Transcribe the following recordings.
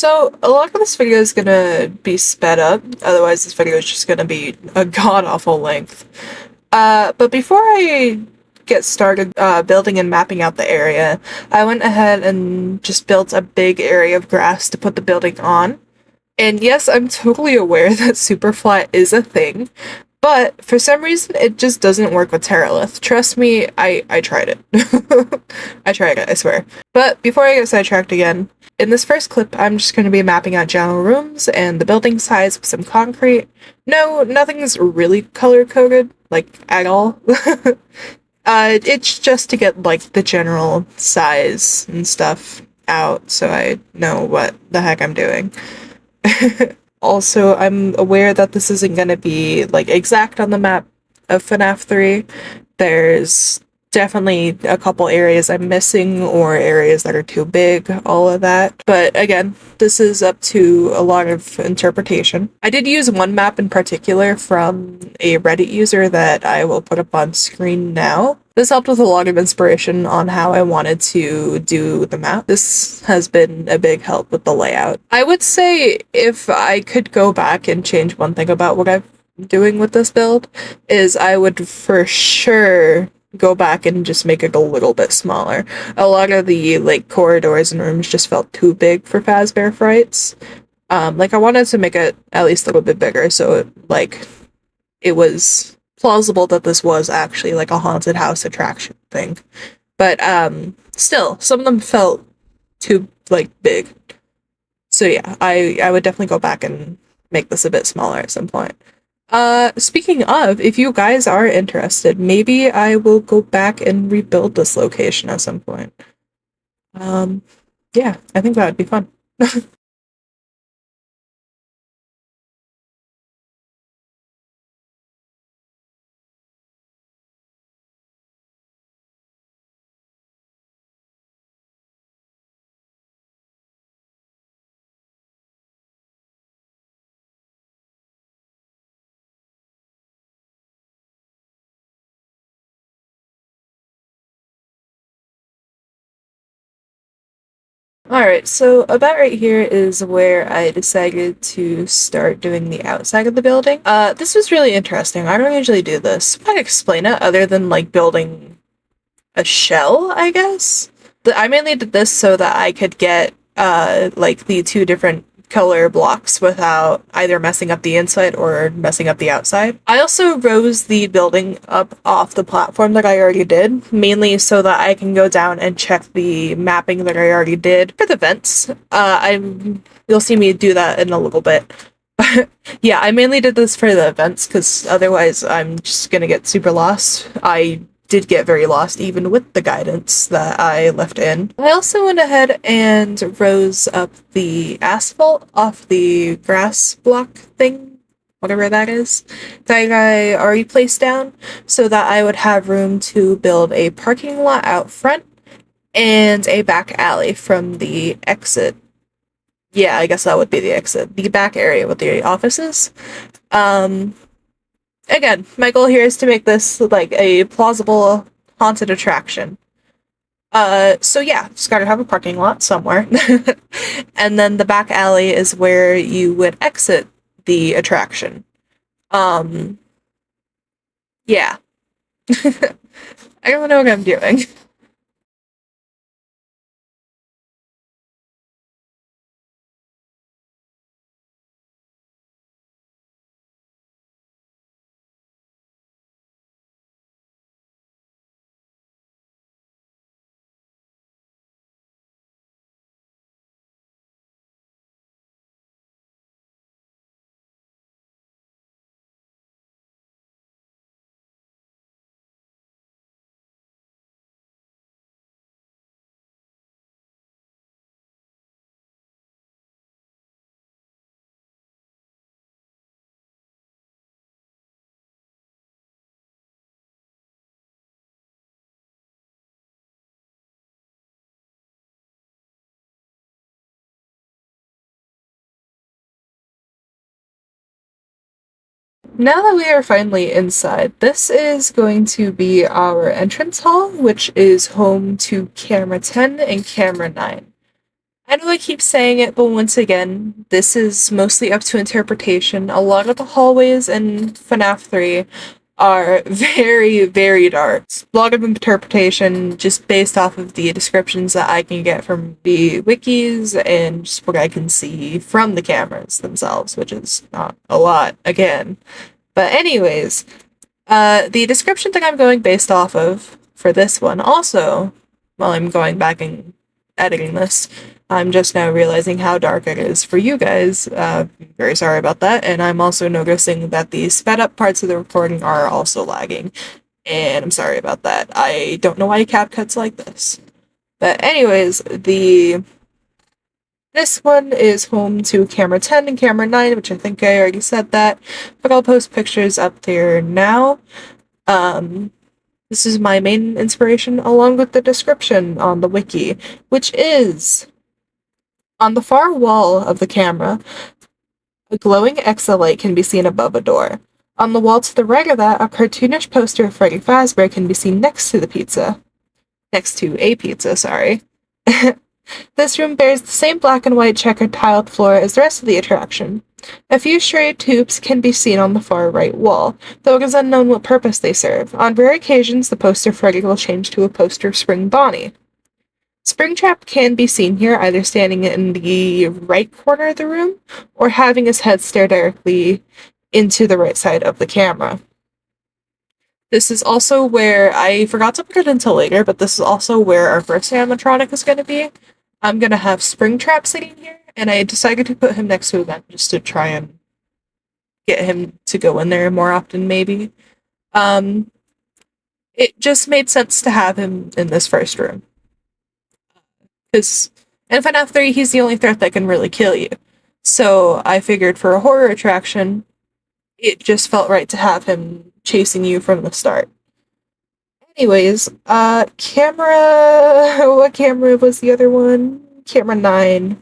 So a lot of this video is gonna be sped up, otherwise this video is just gonna be a god-awful length. But before I get started building and mapping out the area, I went ahead and just built a big area of grass to put the building on. And yes, I'm totally aware that super flat is a thing, but for some reason it just doesn't work with Terralith. Trust me, I tried it. I tried it, I swear. But before I get sidetracked again, in this first clip, I'm just going to be mapping out general rooms and the building size with some concrete. No, nothing's really color-coded, like, at all. It's just to get, like, the general size and stuff out so I know what the heck I'm doing. Also, I'm aware that this isn't going to be, like, exact on the map of FNAF 3. There's definitely a couple areas I'm missing or areas that are too big, all of that. But again, this is up to a lot of interpretation. I did use one map in particular from a Reddit user that I will put up on screen now. This helped with a lot of inspiration on how I wanted to do the map. This has been a big help with the layout. I would say if I could go back and change one thing about what I'm doing with this build, is I would for sure go back and just make it a little bit smaller. A lot of the, like, corridors and rooms just felt too big for Fazbear Frights. Like, I wanted to make it at least a little bit bigger, so, it was plausible that this was actually, like, a haunted house attraction thing. But, still, some of them felt too, like, big. So yeah, I would definitely go back and make this a bit smaller at some point. Speaking of, if you guys are interested, maybe I will go back and rebuild this location at some point. Yeah, I think that would be fun. Alright, so about right here is where I decided to start doing the outside of the building. This was really interesting. I don't usually do this. I'd explain it other than, like, building a shell, I guess? I mainly did this so that I could get, like, the two different color blocks without either messing up the inside or messing up the outside. I also rose the building up off the platform that I already did, mainly so that I can go down and check the mapping that I already did for the vents. You'll see me do that in a little bit. Yeah, I mainly did this for the events, because otherwise I'm just gonna get super lost. I did get very lost even with the guidance that I left in. I also went ahead and rose up the asphalt off the grass block thing, whatever that is, that I already placed down, so that I would have room to build a parking lot out front and a back alley from the exit. Yeah, I guess that would be the exit. The back area with the offices. Again, my goal here is to make this, like, a plausible haunted attraction. So yeah, just gotta have a parking lot somewhere. And then the back alley is where you would exit the attraction. Yeah. I don't know what I'm doing. Now that we are finally inside, this is going to be our entrance hall, which is home to camera 10 and camera 9. I know I keep saying it, but once again, this is mostly up to interpretation. A lot of the hallways in FNAF 3 are very, very dark. It's a lot of interpretation just based off of the descriptions that I can get from the wikis and just what I can see from the cameras themselves, which is not a lot, again. But anyways, the description that I'm going based off of for this one also, while I'm going back and editing this, I'm just now realizing how dark it is for you guys. Very sorry about that. And I'm also noticing that the sped up parts of the recording are also lagging. And I'm sorry about that. I don't know why CapCut's like this. But anyways, this one is home to camera 10 and camera 9, which I think I already said that. But I'll post pictures up there now. This is my main inspiration along with the description on the wiki, which is on the far wall of the camera, a glowing exolight can be seen above a door. On the wall to the right of that, a cartoonish poster of Freddy Fazbear can be seen next to a pizza, sorry. This room bears the same black and white checkered tiled floor as the rest of the attraction. A few stray tubes can be seen on the far right wall, though it is unknown what purpose they serve. On rare occasions, the poster of Freddy will change to a poster of Spring Bonnie. Springtrap can be seen here either standing in the right corner of the room or having his head stare directly into the right side of the camera. This is also where, I forgot to put it until later, but this is also where our first animatronic is going to be. I'm going to have Springtrap sitting here, and I decided to put him next to a vent just to try and get him to go in there more often, maybe. It just made sense to have him in this first room. Because in FNAF 3, he's the only threat that can really kill you. So I figured for a horror attraction, it just felt right to have him chasing you from the start. Anyways, what camera was the other one? Camera 9.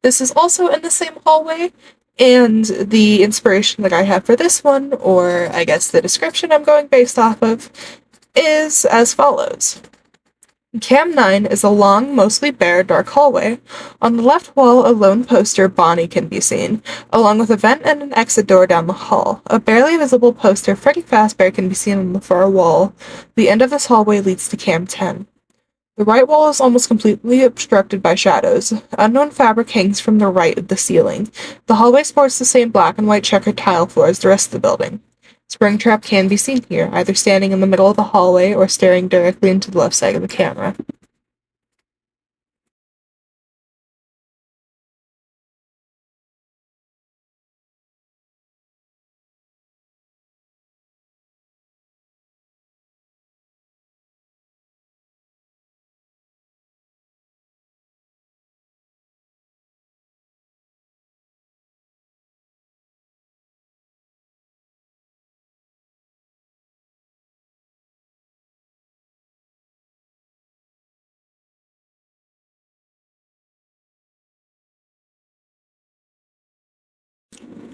This is also in the same hallway, and the inspiration that I have for this one, or I guess the description I'm going based off of, is as follows. Cam 9 is a long, mostly bare, dark hallway. On the left wall, a lone poster, Bonnie, can be seen, along with a vent and an exit door down the hall. A barely visible poster, Freddy Fazbear, can be seen on the far wall. The end of this hallway leads to Cam 10. The right wall is almost completely obstructed by shadows. Unknown fabric hangs from the right of the ceiling. The hallway sports the same black and white checkered tile floor as the rest of the building. Springtrap can be seen here, either standing in the middle of the hallway or staring directly into the left side of the camera.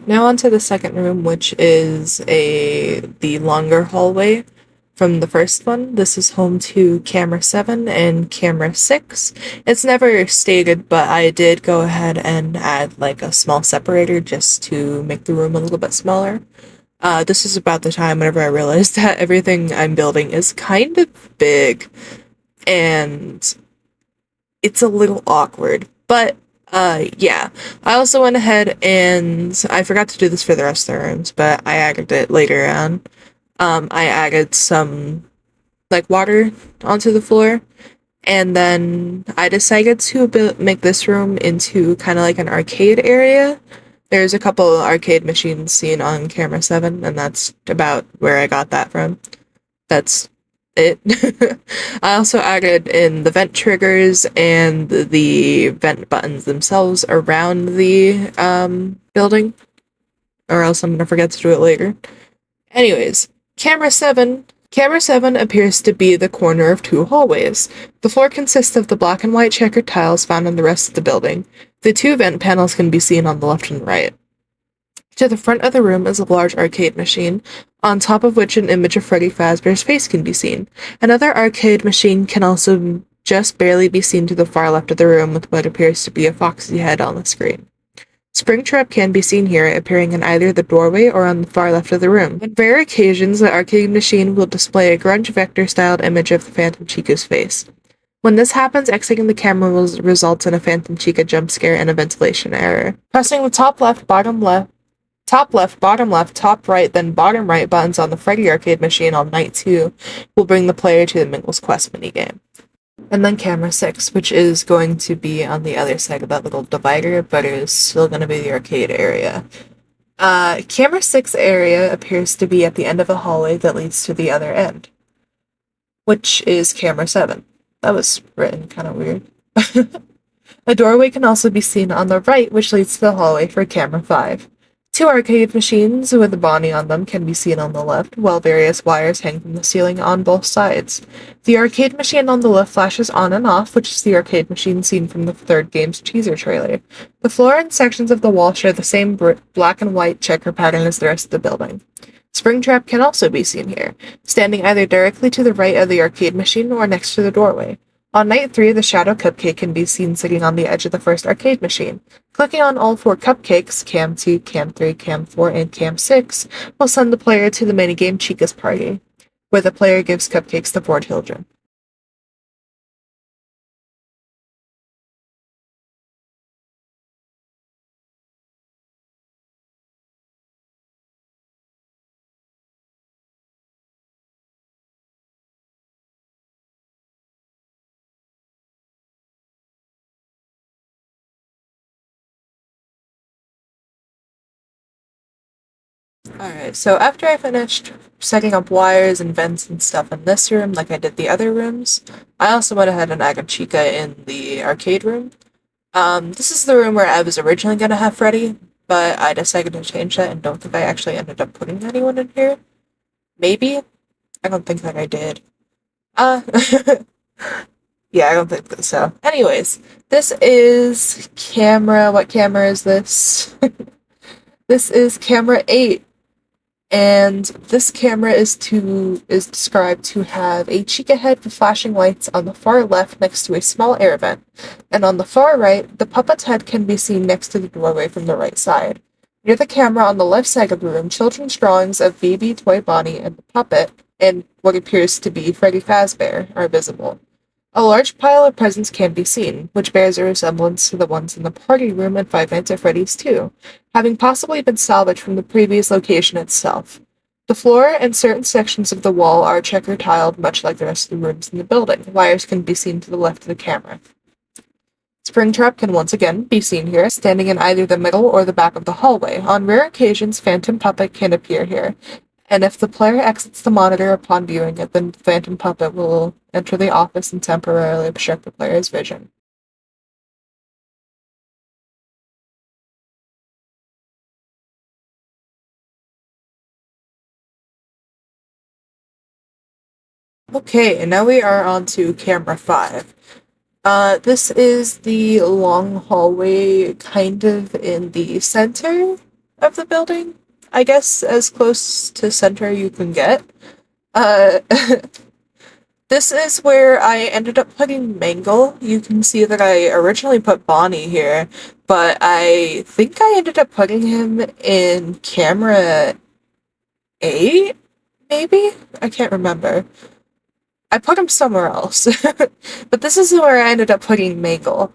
Now onto the second room, which is the longer hallway from the first one. This is home to camera 7 and camera 6. It's never stated, but I did go ahead and add like a small separator just to make the room a little bit smaller. This is about the time whenever I realized that everything I'm building is kind of big and it's a little awkward, but yeah. I also went ahead and I forgot to do this for the rest of the rooms, but I added it later on. I added some like water onto the floor, and then I decided to make this room into kind of like an arcade area. There's a couple arcade machines seen on camera 7, and that's about where I got that from. That's it. I also added in the vent triggers and the vent buttons themselves around the building, or else I'm gonna forget to do it later. Anyways, camera 7 appears to be the corner of two hallways. The floor consists of the black and white checkered tiles found in the rest of the building. The two vent panels can be seen on the left and right. To the front of the room is a large arcade machine, on top of which an image of Freddy Fazbear's face can be seen. Another arcade machine can also just barely be seen to the far left of the room with what appears to be a foxy head on the screen. Springtrap can be seen here, appearing in either the doorway or on the far left of the room. On rare occasions, the arcade machine will display a grunge vector-styled image of the Phantom Chica's face. When this happens, exiting the camera will result in a Phantom Chica jump scare and a ventilation error. Pressing the top left, bottom left, top right, then bottom right buttons on the Freddy arcade machine on night 2 will bring the player to the Mingle's Quest minigame. And then camera 6, which is going to be on the other side of that little divider, but it is still going to be the arcade area. Camera 6 area appears to be at the end of a hallway that leads to the other end, which is camera 7. That was written kind of weird. A doorway can also be seen on the right, which leads to the hallway for camera 5. 2 arcade machines with a Bonnie on them can be seen on the left, while various wires hang from the ceiling on both sides. The arcade machine on the left flashes on and off, which is the arcade machine seen from the third game's teaser trailer. The floor and sections of the wall share the same black and white checker pattern as the rest of the building. Springtrap can also be seen here, standing either directly to the right of the arcade machine or next to the doorway. On night 3, the Shadow Cupcake can be seen sitting on the edge of the first arcade machine. Clicking on all 4 cupcakes, Cam 2, Cam 3, Cam 4, and Cam 6, will send the player to the minigame Chica's Party, where the player gives cupcakes to 4 children. Alright, so after I finished setting up wires and vents and stuff in this room, like I did the other rooms, I also went ahead and added Chica in the arcade room. This is the room where I was originally gonna have Freddy, but I decided to change that and don't think I actually ended up putting anyone in here. Maybe? I don't think that I did. Uh, yeah, I don't think so. Anyways, this is camera. What camera is this? This is camera 8. And this camera is described to have a Chica head with flashing lights on the far left next to a small air vent, and on the far right, the puppet's head can be seen next to the doorway from the right side. Near the camera on the left side of the room, children's drawings of Baby, Toy Bonnie, and the puppet, and what appears to be Freddy Fazbear, are visible. A large pile of presents can be seen, which bears a resemblance to the ones in the party room at Five Nights at Freddy's 2, having possibly been salvaged from the previous location itself. The floor and certain sections of the wall are checker tiled, much like the rest of the rooms in the building. Wires can be seen to the left of the camera. Springtrap can once again be seen here, standing in either the middle or the back of the hallway. On rare occasions, Phantom Puppet can appear here, and if the player exits the monitor upon viewing it, then Phantom Puppet will enter the office and temporarily obstruct the player's vision. Okay, and now we are on to camera 5. This is the long hallway kind of in the center of the building. I guess as close to center you can get. Uh, this is where I ended up putting Mangle. You can see that I originally put Bonnie here, but I think I ended up putting him in camera 8, maybe? I can't remember. I put him somewhere else. But this is where I ended up putting Mangle.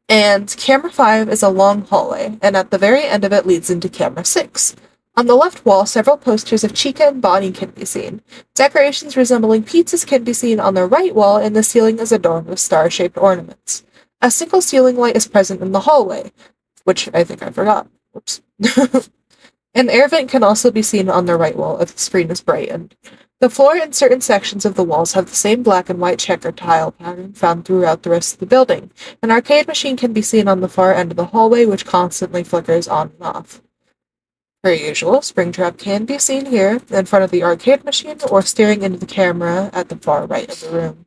And camera 5 is a long hallway, and at the very end of it leads into camera 6. On the left wall, several posters of Chica and Bonnie can be seen. Decorations resembling pizzas can be seen on the right wall, and the ceiling is adorned with star-shaped ornaments. A single ceiling light is present in the hallway, which I think I forgot. Whoops. An air vent can also be seen on the right wall if the screen is brightened. The floor and certain sections of the walls have the same black and white checker tile pattern found throughout the rest of the building. An arcade machine can be seen on the far end of the hallway, which constantly flickers on and off. Per usual, Springtrap can be seen here, in front of the arcade machine, or staring into the camera at the far right of the room.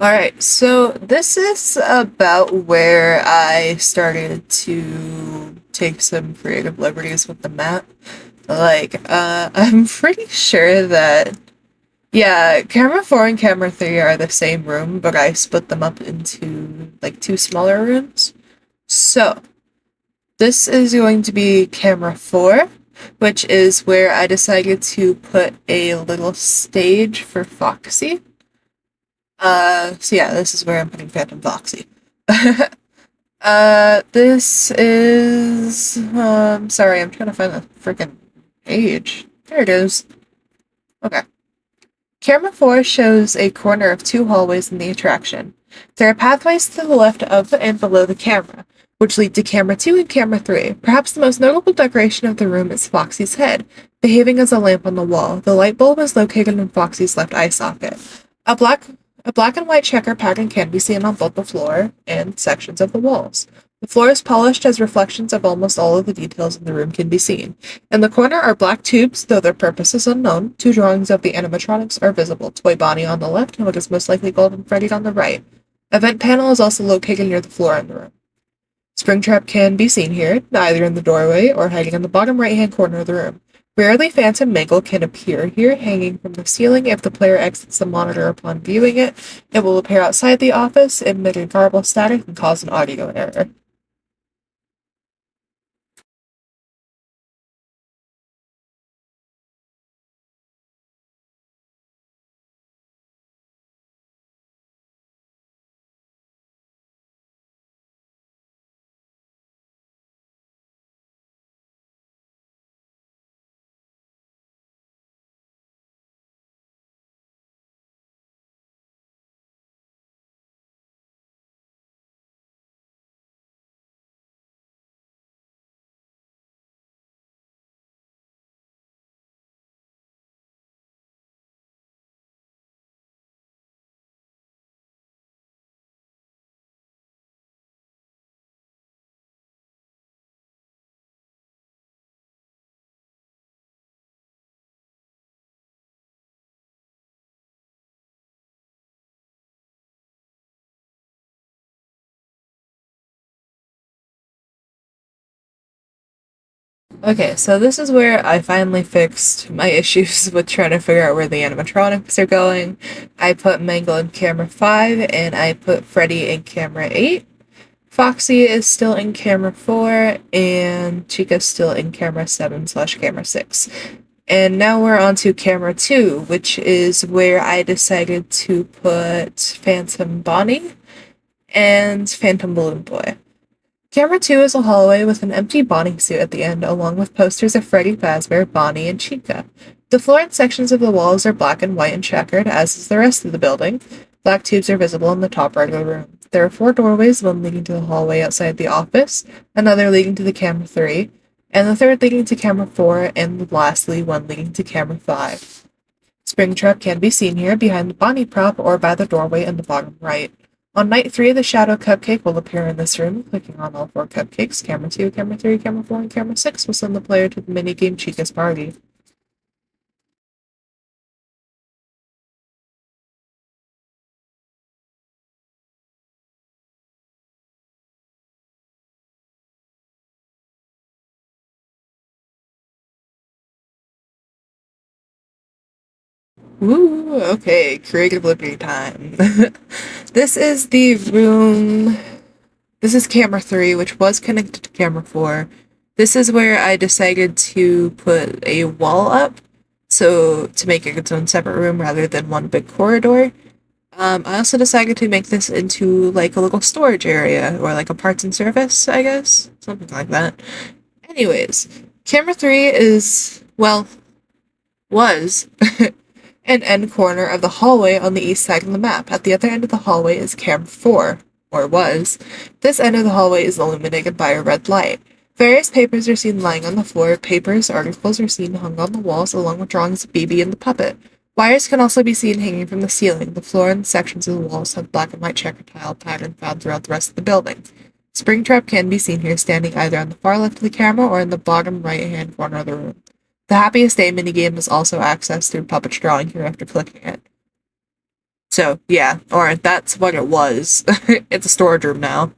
Alright, so this is about where I started to take some creative liberties with the map. I'm pretty sure that, yeah, camera 4 and camera 3 are the same room, but I split them up into, like, two smaller rooms. So, this is going to be camera 4, which is where I decided to put a little stage for Foxy. So yeah, this is where I'm putting Phantom Foxy. This is, sorry, I'm trying to find the freaking page. There it is. Okay. Camera 4 shows a corner of two hallways in the attraction. There are pathways to the left of and below the camera, which lead to camera 2 and camera 3. Perhaps the most notable decoration of the room is Foxy's head, behaving as a lamp on the wall. The light bulb is located in Foxy's left eye socket. A black a black and white checker pattern can be seen on both the floor and sections of the walls. The floor is polished as reflections of almost all of the details in the room can be seen. In the corner are black tubes, though their purpose is unknown. Two drawings of the animatronics are visible, Toy Bonnie on the left and what is most likely Golden Freddy on the right. A vent panel is also located near the floor in the room. Springtrap can be seen here, either in the doorway or hiding in the bottom right-hand corner of the room. Rarely, Phantom Mangle can appear here, hanging from the ceiling. If the player exits the monitor upon viewing it, it will appear outside the office, emitting garbled static and cause an audio error. Okay, so this is where I finally fixed my issues with trying to figure out where the animatronics are going. I put Mangle in camera 5, and I put Freddy in camera 8. Foxy is still in camera 4, and Chica's still in camera 7 slash camera 6. And now we're on to camera 2, which is where I decided to put Phantom Bonnie and Phantom Balloon Boy. Camera 2 is a hallway with an empty Bonnie suit at the end, along with posters of Freddy Fazbear, Bonnie, and Chica. The floor and sections of the walls are black and white and checkered, as is the rest of the building. Black tubes are visible in the top right of the room. There are 4 doorways, one leading to the hallway outside the office, another leading to the camera 3, and the third leading to camera 4, and lastly, one leading to camera 5. Springtrap can be seen here behind the Bonnie prop or by the doorway in the bottom right. On night 3, the Shadow Cupcake will appear in this room. Clicking on all 4 cupcakes, camera 2, camera 3, camera 4, and camera 6 will send the player to the minigame Chica's Party. Woo! Okay, creative liberty time. This is the room. This is camera 3, which was connected to camera 4. This is where I decided to put a wall up, so to make it its own separate room rather than one big corridor. I also decided to make this into like a little storage area, or like a parts and service, I guess. Something like that. Anyways, camera 3 is, well, was an end corner of the hallway on the east side of the map. At the other end of the hallway is camera 4, or was. This end of the hallway is illuminated by a red light. Various papers are seen lying on the floor. Papers, articles are seen hung on the walls, along with drawings of BB and the puppet. Wires can also be seen hanging from the ceiling. The floor and sections of the walls have black and white checker tile pattern found throughout the rest of the building. Springtrap can be seen here standing either on the far left of the camera or in the bottom right-hand corner of the room. The Happiest Day minigame is also accessed through Puppet's drawing here after clicking it. So, yeah, or that's what it was. It's a storage room now.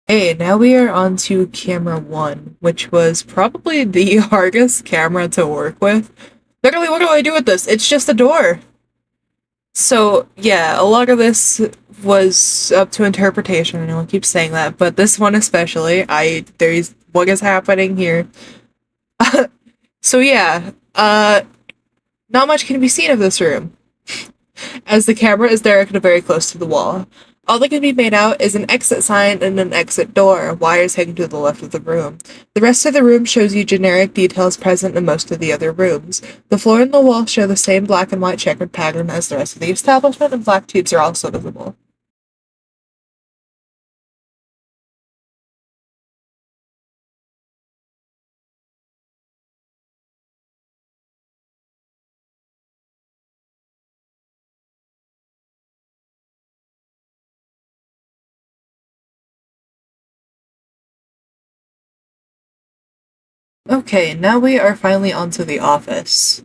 Hey, now we are on to camera one, which was probably the hardest camera to work with. Literally, what do I do with this? It's just a door. So, yeah, a lot of this was up to interpretation. I know I keep saying that, but this one especially, there's what is happening here. So yeah, not much can be seen of this room, as the camera is directed very close to the wall. All that can be made out is an exit sign and an exit door, wires hanging to the left of the room. The rest of the room shows you generic details present in most of the other rooms. The floor and the wall show the same black and white checkered pattern as the rest of the establishment, and black tubes are also visible. Okay, now we are finally onto the office.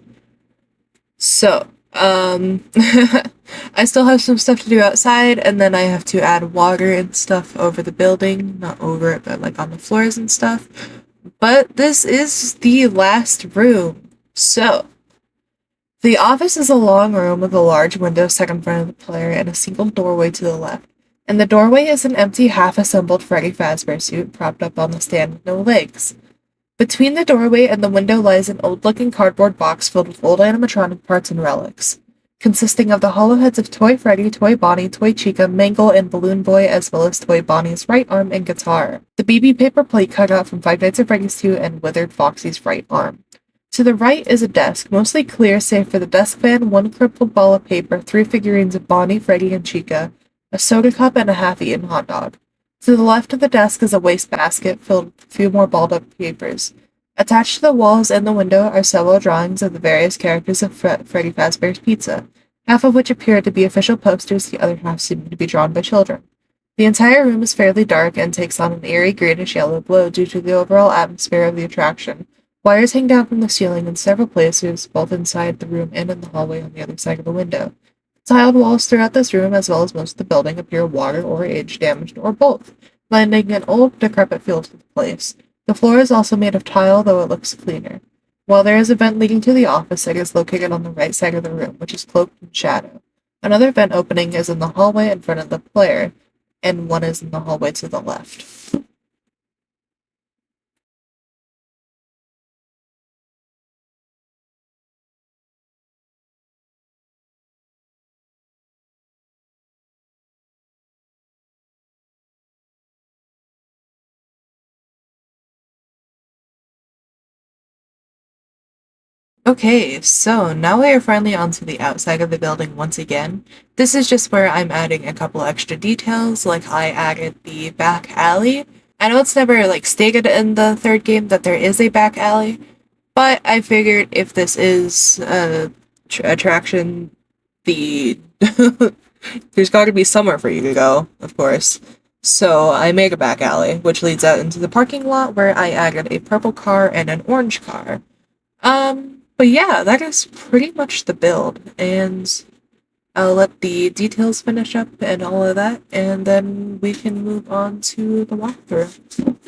So, I still have some stuff to do outside, and then I have to add water and stuff over the building. Not over it, but like on the floors and stuff. But this is the last room. So, the office is a long room with a large window set in front of the player and a single doorway to the left. In the doorway is an empty, half-assembled Freddy Fazbear suit propped up on the stand with no legs. Between the doorway and the window lies an old-looking cardboard box filled with old animatronic parts and relics, consisting of the hollow heads of Toy Freddy, Toy Bonnie, Toy Chica, Mangle, and Balloon Boy, as well as Toy Bonnie's right arm and guitar, the BB paper plate cut out from Five Nights at Freddy's 2, and withered Foxy's right arm. To the right is a desk, mostly clear save for the desk fan, one crumpled ball of paper, three figurines of Bonnie, Freddy, and Chica, a soda cup, and a half-eaten hot dog. To the left of the desk is a wastebasket filled with a few more balled up papers. Attached to the walls and the window are several drawings of the various characters of Freddy Fazbear's Pizza, half of which appear to be official posters, the other half seeming to be drawn by children. The entire room is fairly dark and takes on an eerie greenish-yellow glow due to the overall atmosphere of the attraction. Wires hang down from the ceiling in several places, both inside the room and in the hallway on the other side of the window. Tiled walls throughout this room, as well as most of the building, appear water or age-damaged, or both, lending an old, decrepit feel to the place. The floor is also made of tile, though it looks cleaner. While there is a vent leading to the office, it is located on the right side of the room, which is cloaked in shadow. Another vent opening is in the hallway in front of the player, and one is in the hallway to the left. Okay, so now we are finally onto the outside of the building once again. This is just where I'm adding a couple extra details, like I added the back alley. I know it's never like stated in the third game that there is a back alley, but I figured if this is a attraction, the there's got to be somewhere for you to go, of course. So I made a back alley, which leads out into the parking lot where I added a purple car and an orange car. But yeah, that is pretty much the build, and I'll let the details finish up and all of that, and then we can move on to the walkthrough.